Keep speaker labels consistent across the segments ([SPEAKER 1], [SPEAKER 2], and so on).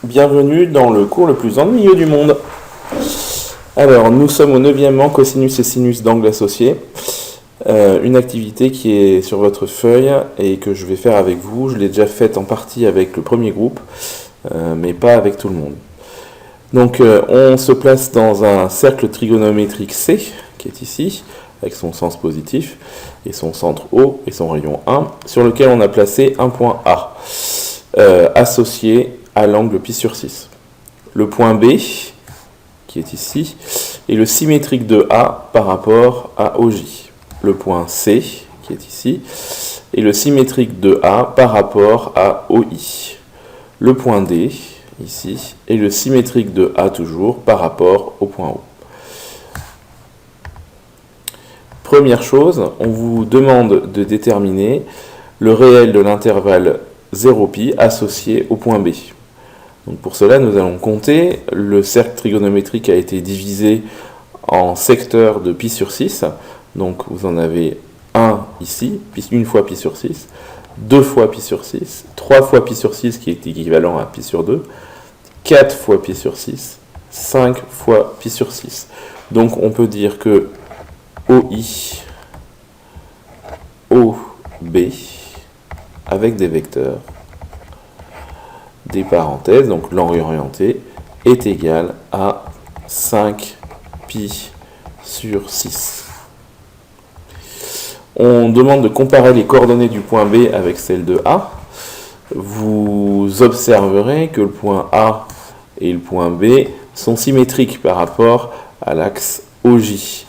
[SPEAKER 1] Bienvenue dans le cours le plus ennuyeux du monde. Alors, nous sommes au 9e cosinus et sinus d'angle associé. Une activité qui est sur votre feuille et que je vais faire avec vous. Je l'ai déjà faite en partie avec le premier groupe, mais pas avec tout le monde. Donc, on se place dans un cercle trigonométrique C, qui est ici, avec son sens positif, et son centre O et son rayon 1, sur lequel on a placé un point A, associé à l'angle π sur 6. Le point B, qui est ici, est le symétrique de A par rapport à OJ. Le point C, qui est ici, est le symétrique de A par rapport à OI. Le point D, ici, est le symétrique de A toujours par rapport au point O. Première chose, on vous demande de déterminer le réel de l'intervalle 0π associé au point B. Donc pour cela, nous allons compter. Le cercle trigonométrique a été divisé en secteurs de π sur 6. Donc vous en avez un ici, une fois π sur 6, deux fois π sur 6, trois fois π sur 6 qui est équivalent à π sur 2, 4 fois π sur 6, 5 fois π sur 6. Donc on peut dire que OI, OB, avec des vecteurs, des parenthèses, donc l'angle orienté, est égal à 5 π sur 6. On demande de comparer les coordonnées du point B avec celles de A. Vous observerez que le point A et le point B sont symétriques par rapport à l'axe OJ.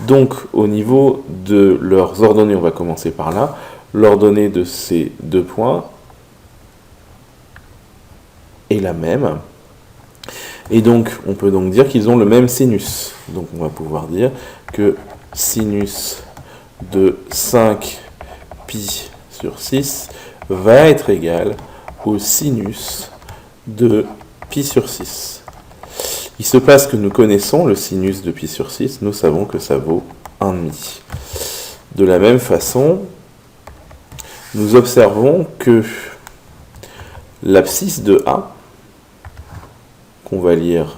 [SPEAKER 1] Donc au niveau de leurs ordonnées, on va commencer par là, l'ordonnée de ces deux points est la même. Et donc on peut donc dire qu'ils ont le même sinus. Donc on va pouvoir dire que sinus de 5 π sur 6 va être égal au sinus de π sur 6. Il se passe que nous connaissons le sinus de π sur 6, nous savons que ça vaut 1,5. De la même façon, nous observons que l'abscisse de A, qu'on va lire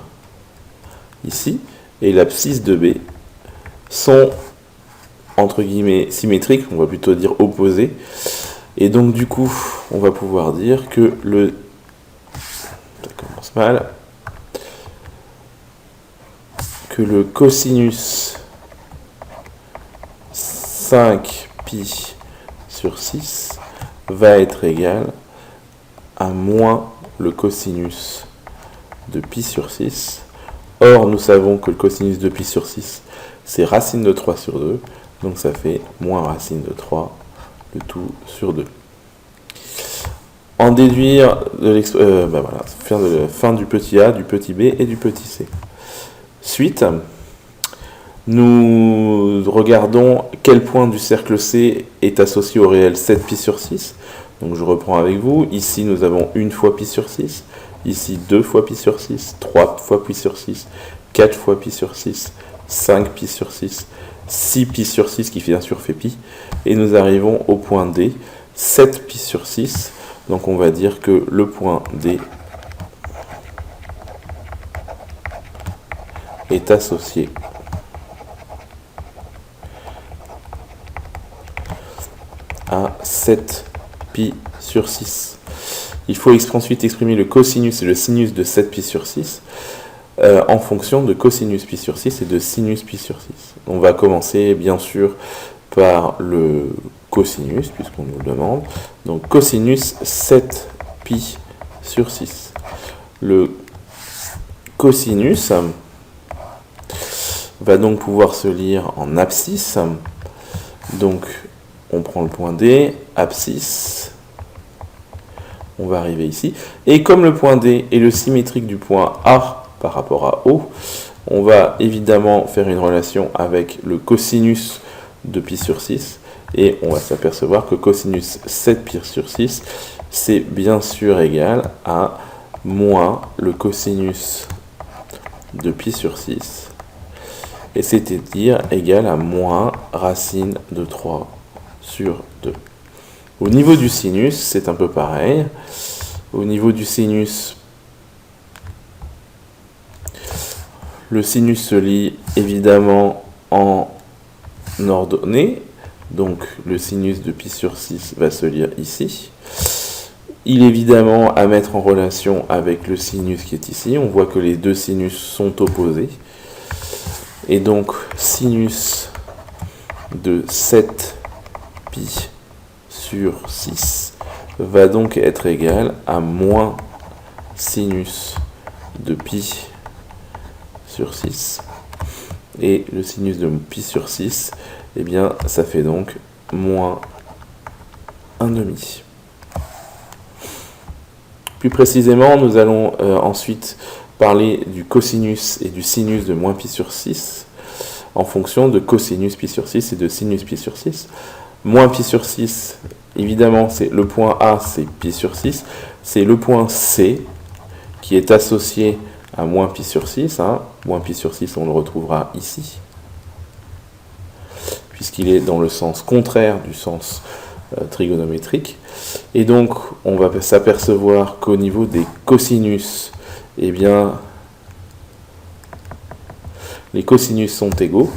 [SPEAKER 1] ici, et l'abscisse de B sont entre guillemets symétriques, on va plutôt dire opposés, et donc du coup on va pouvoir dire que le cosinus 5 π sur 6 va être égal à moins le cosinus de π sur 6. Or nous savons que le cosinus de π sur 6 c'est racine de 3 sur 2, donc ça fait moins racine de 3, le tout sur 2. En déduire fin du petit a, du petit b et du petit c. Suite, nous regardons quel point du cercle C est associé au réel 7 π sur 6. Donc je reprends avec vous. Ici nous avons une fois π sur 6, ici 2 fois π sur 6, 3 fois π sur 6, 4 fois π sur 6, 5 π sur 6, 6 π sur 6 qui bien sûr fait pi, et nous arrivons au point D, 7 π sur 6, donc on va dire que le point D est associé à 7 π sur 6. Il faut ensuite exprimer le cosinus et le sinus de 7 π sur 6 en fonction de cosinus π sur 6 et de sinus π sur 6. On va commencer bien sûr par le cosinus, puisqu'on nous le demande. Donc cosinus 7 π sur 6. Le cosinus va donc pouvoir se lire en abscisse. Donc on prend le point D, abscisse. On va arriver ici. Et comme le point D est le symétrique du point A par rapport à O, on va évidemment faire une relation avec le cosinus de π sur 6. Et on va s'apercevoir que cosinus 7 π sur 6, c'est bien sûr égal à moins le cosinus de π sur 6. Et c'est-à-dire égal à moins racine de 3 sur 2. Au niveau du sinus, c'est un peu pareil. Au niveau du sinus, Le sinus se lit évidemment en ordonnée. Donc le sinus de pi sur 6 va se lire ici. Il est évidemment à mettre en relation avec le sinus qui est ici. On voit que les deux sinus sont opposés. Et donc sinus de 7 pi sur 6 va donc être égal à moins sinus de pi sur 6. Et le sinus de pi sur 6, eh bien, ça fait donc moins 1/2. Plus précisément, nous allons ensuite parler du cosinus et du sinus de moins pi sur 6 en fonction de cosinus pi sur 6 et de sinus pi sur 6. Moins pi sur 6, évidemment, c'est le point A, c'est pi sur 6. C'est le point C qui est associé à moins pi sur 6. Moins pi sur 6, on le retrouvera ici, puisqu'il est dans le sens contraire du sens trigonométrique. Et donc, on va s'apercevoir qu'au niveau des cosinus, eh bien, les cosinus sont égaux,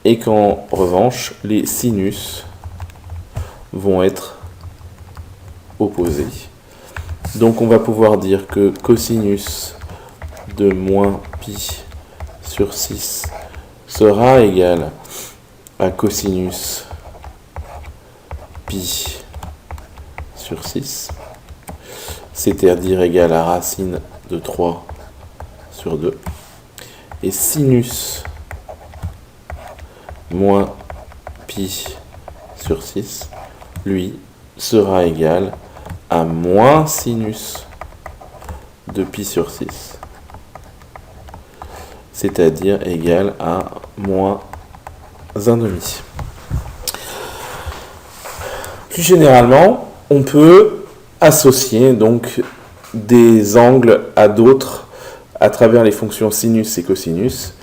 [SPEAKER 1] et qu'en revanche, les sinus vont être opposés. Donc, on va pouvoir dire que cosinus de moins pi sur 6 sera égal à cosinus pi sur 6, c'est-à-dire égal à racine de 3 sur 2. Et sinus moins pi sur 6, lui, sera égal à moins sinus de pi sur 6, c'est-à-dire égal à moins 1/2. Plus généralement, on peut associer donc des angles à d'autres à travers les fonctions sinus et cosinus.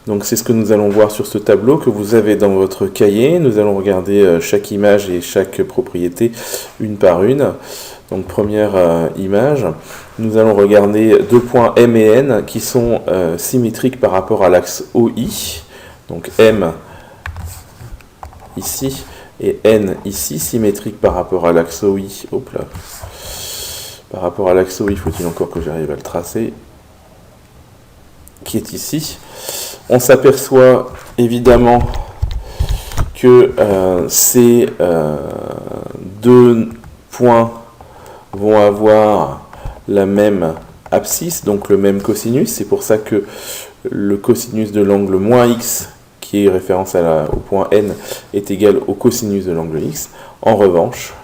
[SPEAKER 1] Donc c'est ce que nous allons voir sur ce tableau que vous avez dans votre cahier. Nous allons regarder chaque image et chaque propriété une par une. Donc première image, nous allons regarder deux points M et N qui sont symétriques par rapport à l'axe OI. Donc M ici et N ici, symétrique par rapport à l'axe OI. Hop là. Par rapport à l'axe OI, faut-il encore que j'arrive à le tracer, qui est ici. On s'aperçoit évidemment que ces deux points vont avoir la même abscisse, donc le même cosinus. C'est pour ça que le cosinus de l'angle moins x, qui est référence au point N, est égal au cosinus de l'angle x. En revanche,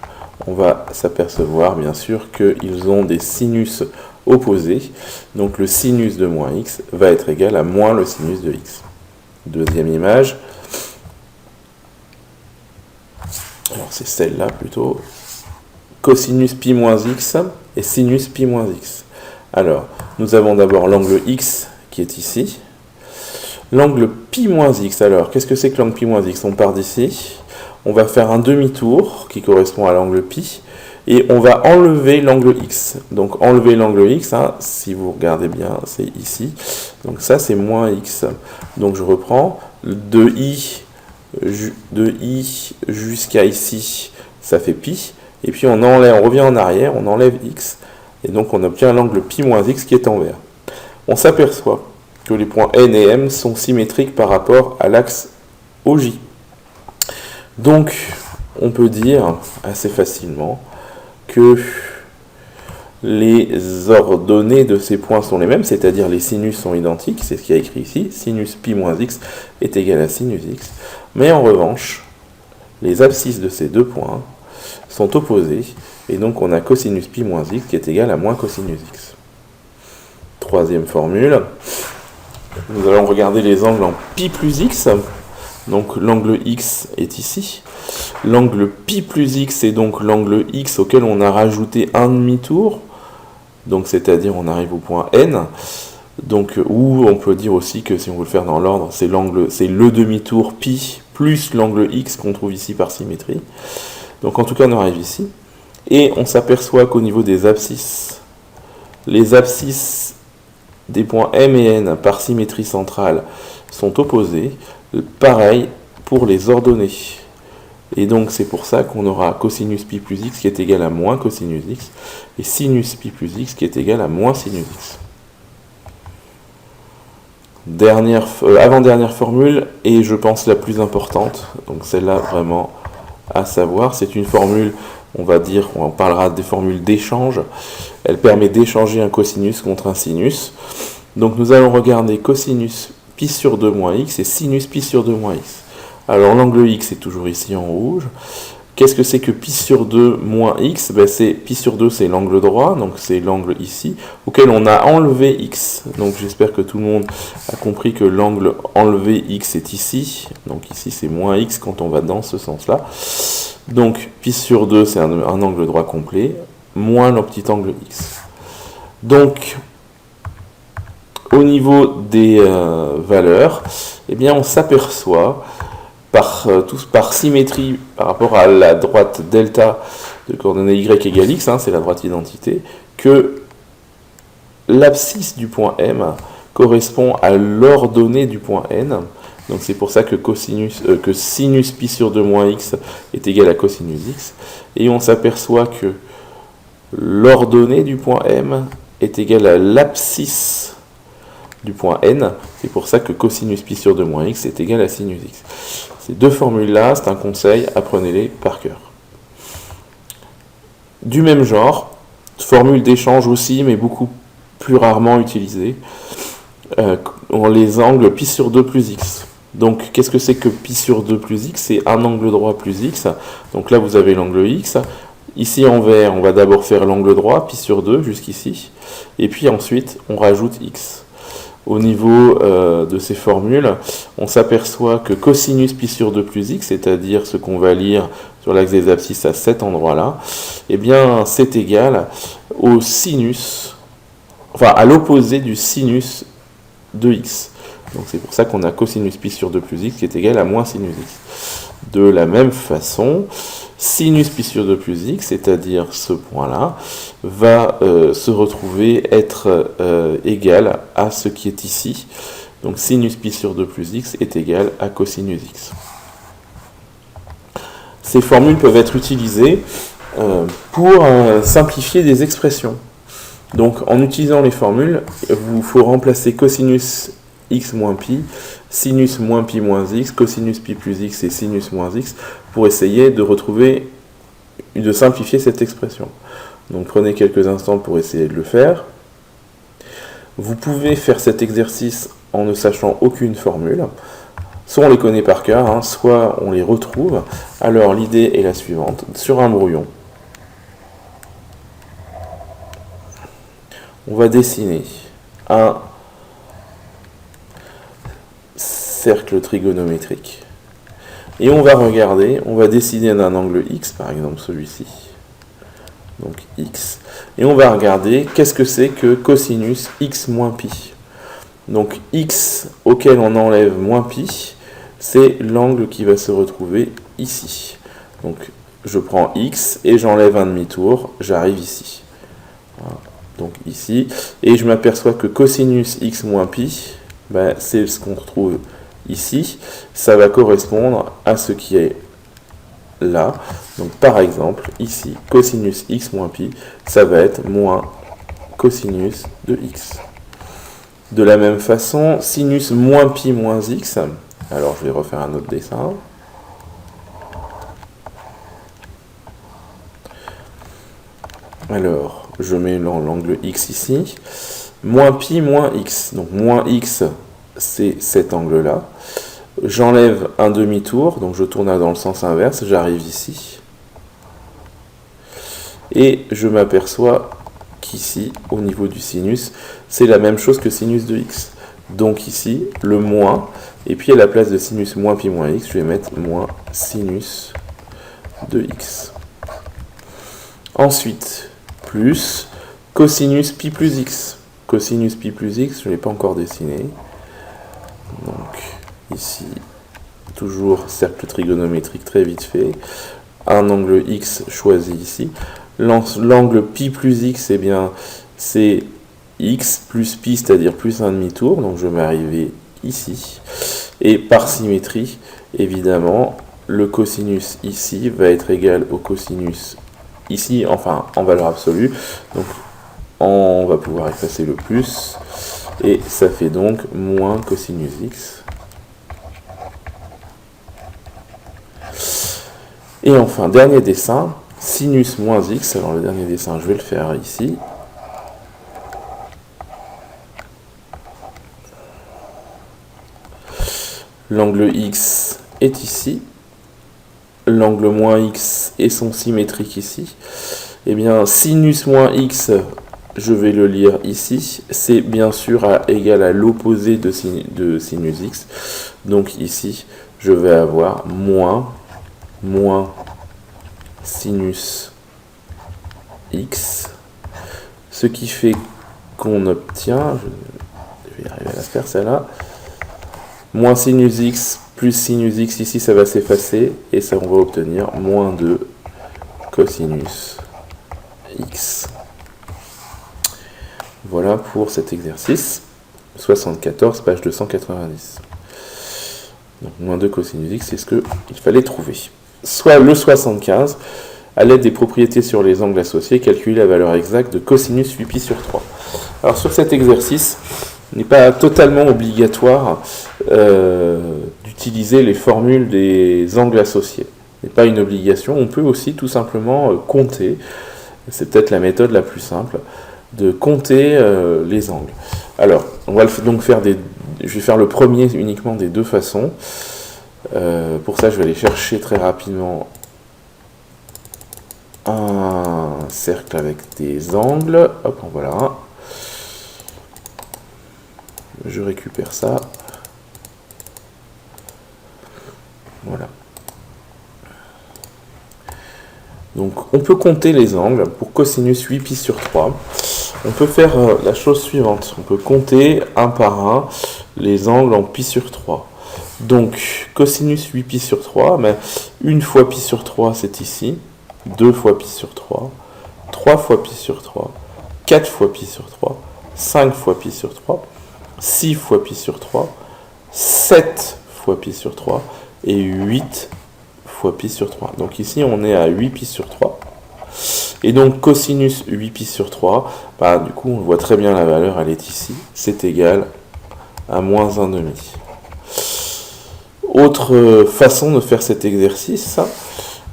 [SPEAKER 1] on va s'apercevoir bien sûr qu'ils ont des sinus opposés. Donc le sinus de moins x va être égal à moins le sinus de x. Deuxième image. Alors c'est celle-là plutôt. Cosinus pi moins x et sinus pi moins x. Alors, nous avons d'abord l'angle x qui est ici. L'angle pi moins x, alors, qu'est-ce que c'est que l'angle pi moins x? On part d'ici, on va faire un demi-tour qui correspond à l'angle pi, et on va enlever l'angle x. Donc, enlever l'angle x, si vous regardez bien, c'est ici. Donc, ça, c'est moins x. Donc, je reprends. De i jusqu'à ici, ça fait pi. Et puis, on revient en arrière, on enlève x. Et donc, on obtient l'angle pi moins x qui est en vert. On s'aperçoit que les points N et M sont symétriques par rapport à l'axe OJ. Donc, on peut dire assez facilement que les ordonnées de ces points sont les mêmes, c'est-à-dire les sinus sont identiques, c'est ce qui est écrit ici, sinus pi moins x est égal à sinus x. Mais en revanche, les abscisses de ces deux points sont opposées, et donc on a cosinus pi moins x qui est égal à moins cosinus x. Troisième formule. Nous allons regarder les angles en pi plus x. Donc l'angle x est ici. L'angle pi plus x est donc l'angle x auquel on a rajouté un demi-tour. Donc c'est-à-dire on arrive au point N. Donc, ou on peut dire aussi que si on veut le faire dans l'ordre, c'est le demi-tour pi plus l'angle x qu'on trouve ici par symétrie. Donc en tout cas on arrive ici. Et on s'aperçoit qu'au niveau des abscisses, les abscisses des points M et N par symétrie centrale sont opposés, pareil pour les ordonnées. Et donc c'est pour ça qu'on aura cosinus pi plus x qui est égal à moins cosinus x, et sinus pi plus x qui est égal à moins sinus x. Avant-dernière formule, et je pense la plus importante, donc celle-là vraiment à savoir, c'est une formule, on parlera des formules d'échange. Elle permet d'échanger un cosinus contre un sinus. Donc nous allons regarder cosinus pi sur 2 moins x et sinus pi sur 2 moins x. Alors l'angle x est toujours ici en rouge. Qu'est-ce que c'est que pi sur 2 moins x? Pi sur 2 c'est l'angle droit, donc c'est l'angle ici, auquel on a enlevé x. Donc j'espère que tout le monde a compris que l'angle enlevé x est ici. Donc ici c'est moins x quand on va dans ce sens-là. Donc pi sur 2 c'est un angle droit complet, moins le petit angle x. Donc au niveau des valeurs, eh bien on s'aperçoit par symétrie par rapport à la droite delta de coordonnées y égale x, c'est la droite identité, que l'abscisse du point M correspond à l'ordonnée du point N. Donc c'est pour ça que sinus pi sur 2 moins x est égal à cosinus x. Et on s'aperçoit que l'ordonnée du point M est égale à l'abscisse du point N. C'est pour ça que cosinus pi sur 2 moins x est égal à sinus x. Ces deux formules-là, c'est un conseil, apprenez-les par cœur. Du même genre, formule d'échange aussi, mais beaucoup plus rarement utilisée, les angles pi sur 2 plus x. Donc, qu'est-ce que c'est que pi sur 2 plus x? C'est un angle droit plus x. Donc là, vous avez l'angle x. Ici, en vert, on va d'abord faire l'angle droit, pi sur 2, jusqu'ici. Et puis ensuite, on rajoute x. Au niveau de ces formules, on s'aperçoit que cosinus pi sur 2 plus x, c'est-à-dire ce qu'on va lire sur l'axe des abscisses à cet endroit-là, eh bien, c'est égal au sinus, à l'opposé du sinus de x. Donc c'est pour ça qu'on a cosinus pi sur 2 plus x qui est égal à moins sinus x. De la même façon, sinus pi sur 2 plus x, c'est-à-dire ce point-là, va se retrouver être égal à ce qui est ici. Donc sinus pi sur 2 plus x est égal à cosinus x. Ces formules peuvent être utilisées pour simplifier des expressions. Donc en utilisant les formules, il faut remplacer cosinus x moins pi, sinus moins pi moins x, cosinus pi plus x et sinus moins x pour essayer de simplifier cette expression. Donc prenez quelques instants pour essayer de le faire. Vous pouvez faire cet exercice en ne sachant aucune formule. Soit on les connaît par cœur, soit on les retrouve. Alors l'idée est la suivante. Sur un brouillon, on va dessiner un cercle trigonométrique. Et on va décider d'un angle x, par exemple celui-ci. Donc x. Et on va regarder qu'est-ce que c'est que cosinus x moins pi. Donc x auquel on enlève moins pi, c'est l'angle qui va se retrouver ici. Donc je prends x et j'enlève un demi-tour, j'arrive ici. Voilà. Donc ici. Et je m'aperçois que cosinus x moins pi, c'est ce qu'on retrouve ici. Ça va correspondre à ce qui est là. Donc par exemple, ici, cosinus x moins pi, ça va être moins cosinus de x. De la même façon, sinus moins pi moins x, alors je vais refaire un autre dessin. Alors, je mets l'angle x ici. Moins pi moins x. Donc moins x, c'est cet angle-là. J'enlève un demi-tour, donc je tourne dans le sens inverse, j'arrive ici. Et je m'aperçois qu'ici, au niveau du sinus, c'est la même chose que sinus de x. Donc ici, le moins, et puis à la place de sinus moins pi moins x, je vais mettre moins sinus de x. Ensuite, plus cosinus pi plus x. Cosinus pi plus x, je ne l'ai pas encore dessiné. Donc ici, toujours cercle trigonométrique très vite fait. Un angle x choisi ici. L'angle pi plus x, eh bien, c'est x plus pi, c'est-à-dire plus un demi-tour, donc je vais m'arriver ici. Et par symétrie, évidemment, le cosinus ici va être égal au cosinus ici, enfin en valeur absolue. Donc on va pouvoir effacer le plus, et ça fait donc moins cosinus x. Et enfin, dernier dessin, sinus moins x. Alors le dernier dessin, je vais le faire ici. L'angle x est ici. L'angle moins x et son symétrique ici. Eh bien, sinus moins x, je vais le lire ici. C'est bien sûr égal à l'opposé de sinus x. Donc ici, je vais avoir moins sinus x. Ce qui fait qu'on obtient, je vais arriver à la faire celle-là, moins sinus x plus sinus x, ici ça va s'effacer, et ça on va obtenir moins 2 cosinus x. Voilà pour cet exercice 74, page 290. Donc moins 2 cosinus x, c'est ce qu'il fallait trouver. Soit le 75, à l'aide des propriétés sur les angles associés, calculer la valeur exacte de cosinus 8π sur 3. Alors sur cet exercice, il n'est pas totalement obligatoire d'utiliser les formules des angles associés. Ce n'est pas une obligation, on peut aussi tout simplement compter, c'est peut-être la méthode la plus simple, de compter les angles. Alors, on va donc faire je vais faire le premier uniquement des deux façons. Pour ça, je vais aller chercher très rapidement un cercle avec des angles. Hop, en voilà un. Je récupère ça. Voilà. Donc, on peut compter les angles pour cosinus 8π sur 3. On peut faire la chose suivante. On peut compter un par un les angles en π sur 3. Donc, cosinus 8π sur 3, mais une fois π sur 3, c'est ici. 2 fois π sur 3. 3 fois π sur 3. 4 fois π sur 3. 5 fois π sur 3. 6 fois π sur 3. 7 fois π sur 3. Et 8 fois π sur 3. Donc ici, on est à 8π sur 3. Et donc, cosinus 8π sur 3, du coup, on voit très bien la valeur, elle est ici. C'est égal à moins 1,5. Autre façon de faire cet exercice,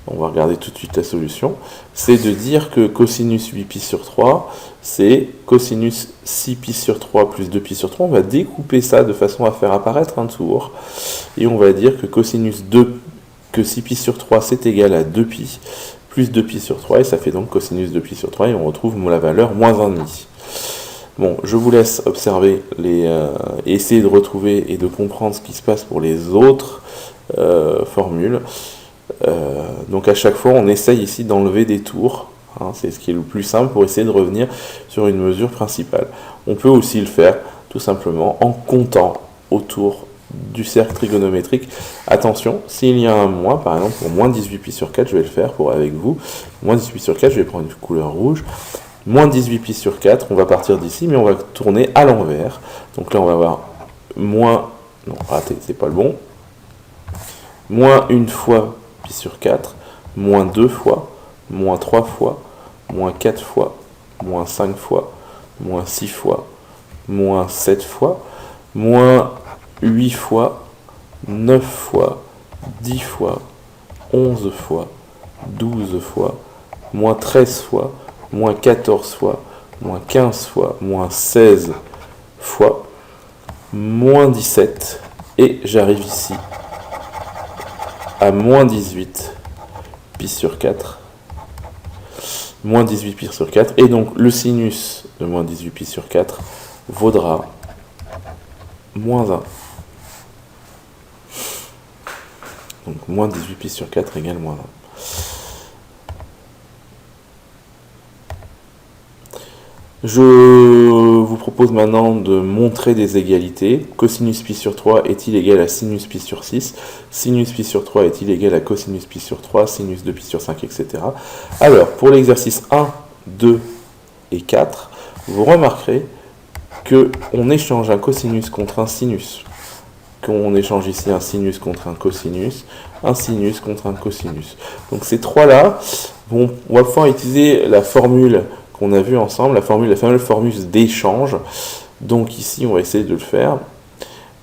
[SPEAKER 1] on va regarder tout de suite la solution, c'est de dire que cosinus 8π sur 3, c'est cosinus 6π sur 3 plus 2π sur 3. On va découper ça de façon à faire apparaître un tour. Et on va dire que cosinus 6π sur 3, c'est égal à 2π plus 2π sur 3. Et ça fait donc cosinus 2π sur 3. Et on retrouve la valeur moins 1,5. Bon, je vous laisse observer, essayer de retrouver et de comprendre ce qui se passe pour les autres formules. Donc à chaque fois, on essaye ici d'enlever des tours. C'est ce qui est le plus simple pour essayer de revenir sur une mesure principale. On peut aussi le faire tout simplement en comptant autour du cercle trigonométrique. Attention, s'il y a un moins, par exemple pour moins 18π sur 4, je vais le faire avec vous. Moins 18π sur 4, je vais prendre une couleur rouge. Moins 18π sur 4, on va partir d'ici, mais on va tourner à l'envers. Donc là, on va avoir moins... Non, raté, c'est pas le bon. Moins 1 fois π sur 4, moins 2 fois, moins 3 fois, moins 4 fois, moins 5 fois, moins 6 fois, moins 7 fois, moins 8 fois, 9 fois, 10 fois, 11 fois, 12 fois, moins 13 fois, moins 14 fois, moins 15 fois, moins 16 fois, moins 17, et j'arrive ici à moins 18 π sur 4, moins 18 π sur 4, et donc le sinus de moins 18 π sur 4 vaudra moins 1. Donc moins 18 π sur 4 égale moins 1. Je vous propose maintenant de montrer des égalités. Cosinus π sur 3 est-il égal à sinus π sur 6? Sinus π sur 3 est-il égal à cosinus π sur 3? Sinus de π sur 5, etc. Alors, pour l'exercice 1, 2 et 4, vous remarquerez qu'on échange un cosinus contre un sinus, qu'on échange ici un sinus contre un sinus contre un cosinus. Donc ces trois-là, on va pouvoir utiliser la formule qu'on a vue ensemble, la fameuse formule d'échange. Donc ici, on va essayer de le faire.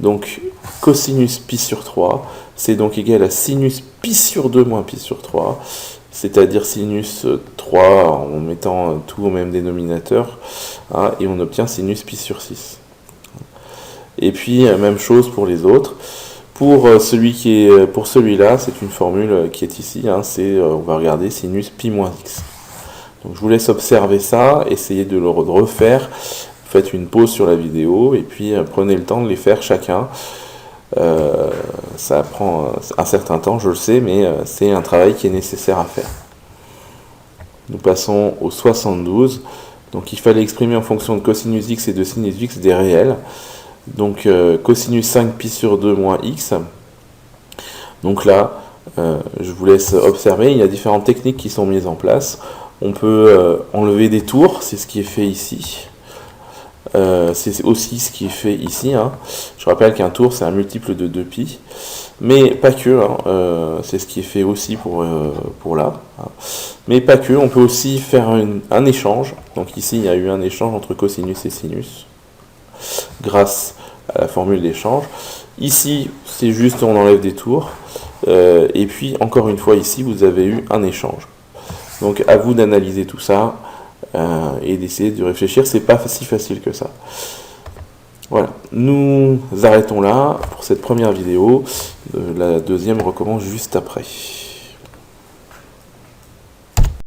[SPEAKER 1] Donc cosinus pi sur 3, c'est donc égal à sinus pi sur 2 moins pi sur 3, c'est-à-dire sinus 3 en mettant tout au même dénominateur, hein, et on obtient sinus pi sur 6. Et puis, même chose pour les autres. Pour celui-là, c'est une formule qui est ici, hein, on va regarder sinus pi moins x. Donc je vous laisse observer ça, essayez de le refaire. Faites une pause sur la vidéo et puis prenez le temps de les faire chacun. Ça prend un certain temps, je le sais, mais c'est un travail qui est nécessaire à faire. Nous passons au 72. Donc il fallait exprimer en fonction de cosinus x et de sinus x des réels. Donc cosinus 5 pi sur 2 moins x. Donc là, je vous laisse observer, il y a différentes techniques qui sont mises en place. On peut enlever des tours, c'est ce qui est fait ici. C'est aussi ce qui est fait ici, hein. Je rappelle qu'un tour c'est un multiple de 2pi, mais pas que, hein. C'est ce qui est fait aussi pour là, hein. Mais pas que, on peut aussi faire un échange. Donc ici il y a eu un échange entre cosinus et sinus grâce à la formule d'échange. Ici c'est juste on enlève des tours, et puis encore une fois ici vous avez eu un échange. Donc à vous d'analyser tout ça et d'essayer de réfléchir, c'est pas si facile que ça. Voilà, nous arrêtons là pour cette première vidéo. La deuxième recommence juste après.